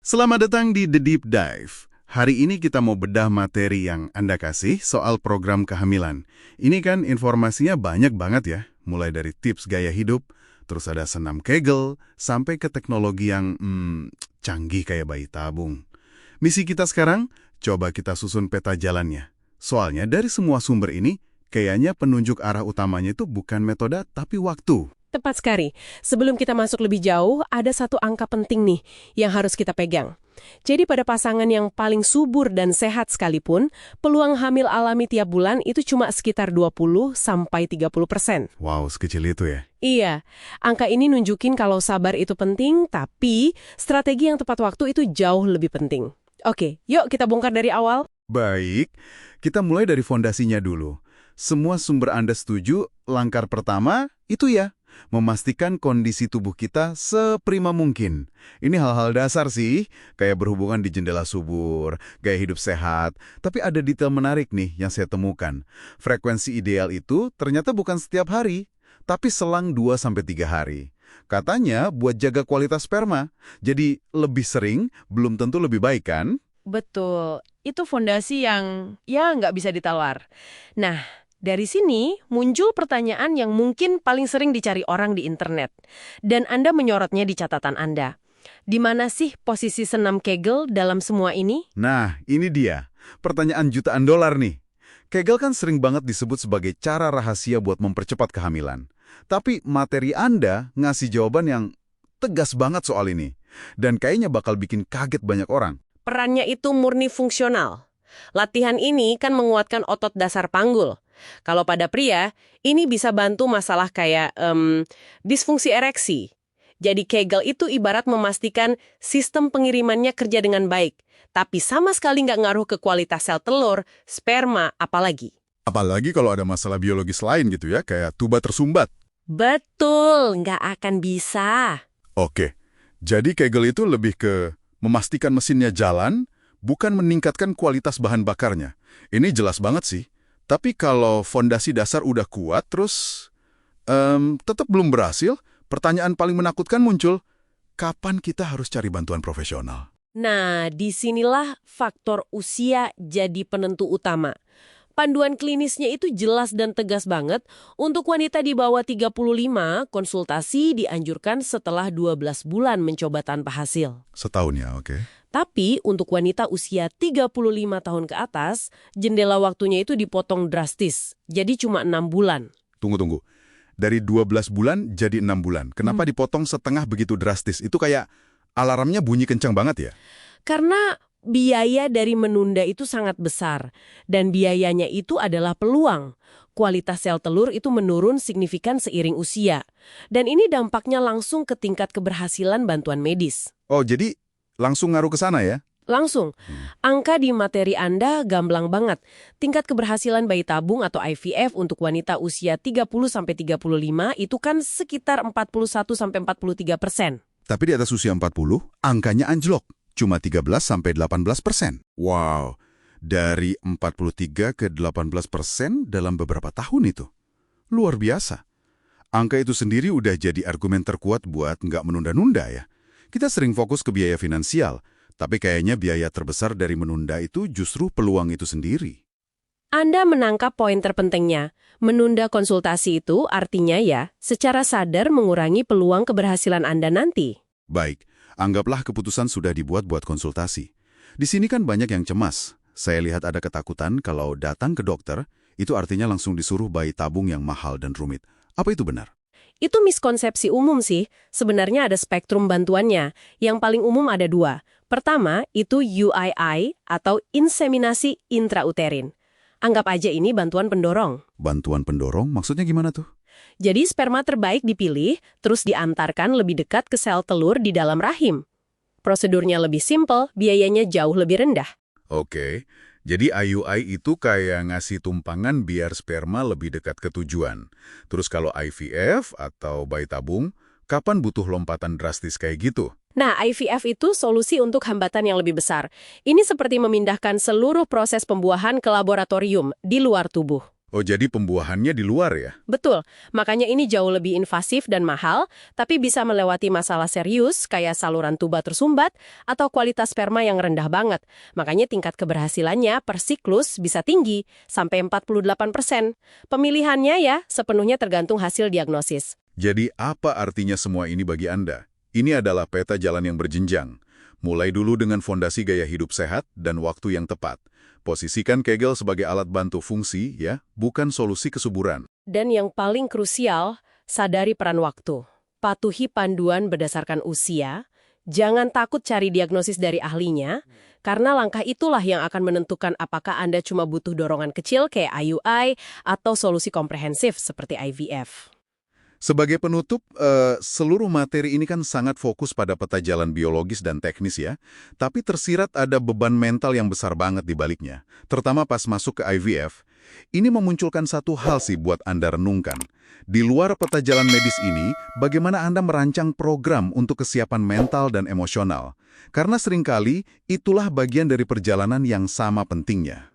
Selamat datang di The Deep Dive. Hari ini kita mau bedah materi yang Anda kasih soal program kehamilan. Ini kan informasinya banyak banget ya, mulai dari tips gaya hidup, terus ada senam Kegel, sampai ke teknologi yang canggih kayak bayi tabung. Misi kita sekarang, coba kita susun peta jalannya. Soalnya dari semua sumber ini, kayaknya penunjuk arah utamanya itu bukan metode, tapi waktu. Tepat sekali. Sebelum kita masuk lebih jauh, ada satu angka penting nih yang harus kita pegang. Jadi pada pasangan yang paling subur dan sehat sekalipun, peluang hamil alami tiap bulan itu cuma sekitar 20-30%. Wow, sekecil itu ya. Iya, angka ini nunjukin kalau sabar itu penting, tapi strategi yang tepat waktu itu jauh lebih penting. Oke, yuk kita bongkar dari awal. Baik, kita mulai dari fondasinya dulu. Semua sumber Anda setuju, langkah pertama itu ya, memastikan kondisi tubuh kita seprima mungkin. Ini hal-hal dasar sih, kayak berhubungan di jendela subur, gaya hidup sehat. Tapi ada detail menarik nih yang saya temukan. Frekuensi ideal itu ternyata bukan setiap hari, tapi selang 2-3 hari. Katanya buat jaga kualitas sperma. Jadi lebih sering belum tentu lebih baik kan? Betul, itu fondasi yang ya nggak bisa ditawar. Nah, dari sini muncul pertanyaan yang mungkin paling sering dicari orang di internet. Dan Anda menyorotnya di catatan Anda. Di mana sih posisi senam Kegel dalam semua ini? Nah, ini dia. Pertanyaan jutaan dolar nih. Kegel kan sering banget disebut sebagai cara rahasia buat mempercepat kehamilan. Tapi materi Anda ngasih jawaban yang tegas banget soal ini. Dan kayaknya bakal bikin kaget banyak orang. Perannya itu murni fungsional. Latihan ini kan menguatkan otot dasar panggul. Kalau pada pria, ini bisa bantu masalah kayak disfungsi ereksi. Jadi Kegel itu ibarat memastikan sistem pengirimannya kerja dengan baik. Tapi sama sekali nggak ngaruh ke kualitas sel telur, sperma, apalagi. Apalagi kalau ada masalah biologis lain gitu ya, kayak tuba tersumbat. Betul, nggak akan bisa. Oke, jadi Kegel itu lebih ke memastikan mesinnya jalan, bukan meningkatkan kualitas bahan bakarnya. Ini jelas banget sih. Tapi kalau fondasi dasar udah kuat, terus tetap belum berhasil, pertanyaan paling menakutkan muncul, kapan kita harus cari bantuan profesional? Nah, disinilah faktor usia jadi penentu utama. Panduan klinisnya itu jelas dan tegas banget. Untuk wanita di bawah 35, konsultasi dianjurkan setelah 12 bulan mencoba tanpa hasil. Setahun ya, oke. Tapi untuk wanita usia 35 tahun ke atas, jendela waktunya itu dipotong drastis. Jadi cuma 6 bulan. Tunggu. Dari 12 bulan jadi 6 bulan. Kenapa dipotong setengah begitu drastis? Itu kayak alarmnya bunyi kencang banget ya? Karena biaya dari menunda itu sangat besar. Dan biayanya itu adalah peluang. Kualitas sel telur itu menurun signifikan seiring usia. Dan ini dampaknya langsung ke tingkat keberhasilan bantuan medis. Oh, jadi langsung ngaruh ke sana ya? Langsung. Angka di materi Anda gamblang banget. Tingkat keberhasilan bayi tabung atau IVF untuk wanita usia 30-35 itu kan sekitar 41-43%. Tapi di atas usia 40, angkanya anjlok. Cuma 13-18%. Wow, dari 43 ke 18% dalam beberapa tahun itu. Luar biasa. Angka itu sendiri udah jadi argumen terkuat buat nggak menunda-nunda ya. Kita sering fokus ke biaya finansial, tapi kayaknya biaya terbesar dari menunda itu justru peluang itu sendiri. Anda menangkap poin terpentingnya. Menunda konsultasi itu artinya ya, secara sadar mengurangi peluang keberhasilan Anda nanti. Baik, anggaplah keputusan sudah dibuat buat konsultasi. Di sini kan banyak yang cemas. Saya lihat ada ketakutan kalau datang ke dokter, itu artinya langsung disuruh bayi tabung yang mahal dan rumit. Apa itu benar? Itu miskonsepsi umum sih. Sebenarnya ada spektrum bantuannya. Yang paling umum ada 2. Pertama, itu UII atau inseminasi intrauterin. Anggap aja ini bantuan pendorong. Bantuan pendorong? Maksudnya gimana tuh? Jadi sperma terbaik dipilih, terus diantarkan lebih dekat ke sel telur di dalam rahim. Prosedurnya lebih simpel, biayanya jauh lebih rendah. Oke, jadi IUI itu kayak ngasih tumpangan biar sperma lebih dekat ke tujuan. Terus kalau IVF atau bayi tabung, kapan butuh lompatan drastis kayak gitu? Nah, IVF itu solusi untuk hambatan yang lebih besar. Ini seperti memindahkan seluruh proses pembuahan ke laboratorium di luar tubuh. Oh, jadi pembuahannya di luar ya? Betul, makanya ini jauh lebih invasif dan mahal, tapi bisa melewati masalah serius kayak saluran tuba tersumbat atau kualitas sperma yang rendah banget. Makanya tingkat keberhasilannya per siklus bisa tinggi, sampai 48%. Pemilihannya ya sepenuhnya tergantung hasil diagnosis. Jadi apa artinya semua ini bagi Anda? Ini adalah peta jalan yang berjenjang. Mulai dulu dengan fondasi gaya hidup sehat dan waktu yang tepat. Posisikan Kegel sebagai alat bantu fungsi, ya, bukan solusi kesuburan. Dan yang paling krusial, sadari peran waktu. Patuhi panduan berdasarkan usia, jangan takut cari diagnosis dari ahlinya, karena langkah itulah yang akan menentukan apakah Anda cuma butuh dorongan kecil kayak IUI atau solusi komprehensif seperti IVF. Sebagai penutup, seluruh materi ini kan sangat fokus pada peta jalan biologis dan teknis ya, tapi tersirat ada beban mental yang besar banget di baliknya, terutama pas masuk ke IVF. Ini memunculkan satu hal sih buat Anda renungkan. Di luar peta jalan medis ini, bagaimana Anda merancang program untuk kesiapan mental dan emosional? Karena seringkali itulah bagian dari perjalanan yang sama pentingnya.